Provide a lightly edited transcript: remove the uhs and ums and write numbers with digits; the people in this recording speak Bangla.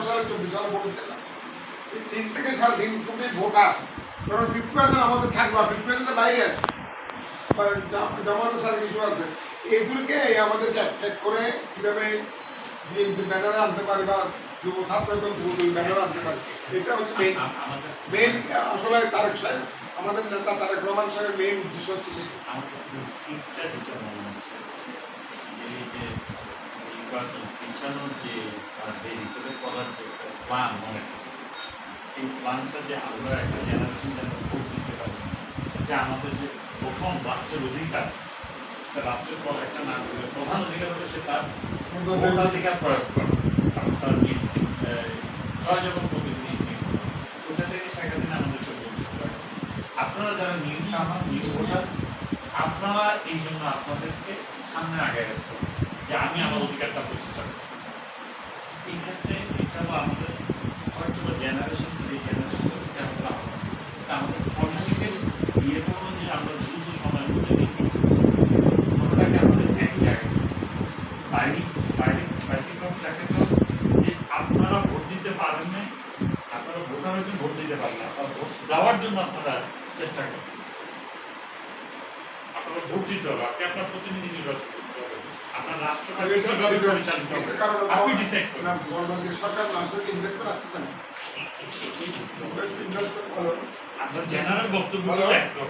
সালে 24 সালে ভোট দিতে না 3 থেকে 3.5 কোটি ভোটার, কারণ 50% আমাদের থাকবে আর 50% বাইরে আছে, জামাতের সাথে কিছু আছে, এগুলোকে আমাদেরকে অ্যাট্রাক করে কীভাবে বিএনপি ব্যানারে আনতে পারি বা যুব ছাত্র এবং যুব ব্যানারে আনতে পারি, এটা হচ্ছে মেইন আসলে তারেক সাহেব, আমাদের নেতা তারেক রহমান সাহেবের মেইন উদ্দেশ্য হচ্ছে সেটা। নির্বাচন পিছানোর যে দেরি করে করার যে প্ল্যান মনে এই প্ল্যানটা যে আমরা একটা জেনারেশন যেন ভোট দিতে পারি, যে আমাদের যে প্রথম রাষ্ট্রের অধিকার, রাষ্ট্রের পর একটা না করলে প্রধান অধিকার হলে সে তার ভোটাধিকার প্রয়োগ করে, এবং তার সহযোগী প্রতিনিধি কোথা থেকে শেখ হাসিনা আমাদেরকে বঞ্চিত করেছে। আপনারা যারা নিউ কামার নিউ ভোটার, আপনারা এই জন্য আপনাদেরকে সামনে আগে আসতে হবে যে আমি আমার অধিকারটা প্রতিষ্ঠা করতে চাই। এই ক্ষেত্রে এটাও আমাদের হয়তো জেনারেশন এই জেনারেশন আমাদের পলিটিক্যাল ইয়েটা হলো যে আমরা দ্রুত সময়ের মধ্যে ওটাকে আমাদের এক জায়গায় ব্যতিক্রম যে আপনারা ভোট দিতে পারেন না, আপনারা ভোটার হয়েছে ভোট দিতে পারেন না, আপনারা ভোট দেওয়ার জন্য আপনারা চেষ্টা করেন, আপনারা ভোট দিতে হবে, আপনি আপনার প্রতিনিধি নির্বাচন করতে হবে, আপনার রাষ্ট্রটা কিভাবে পরিচালিত হবে আপনি ডিসাইড করেন। সরকার মানুষের ইনভেস্টমেন্ট আসতেছে না, আপনার জেনারেল বক্তব্য একরকম।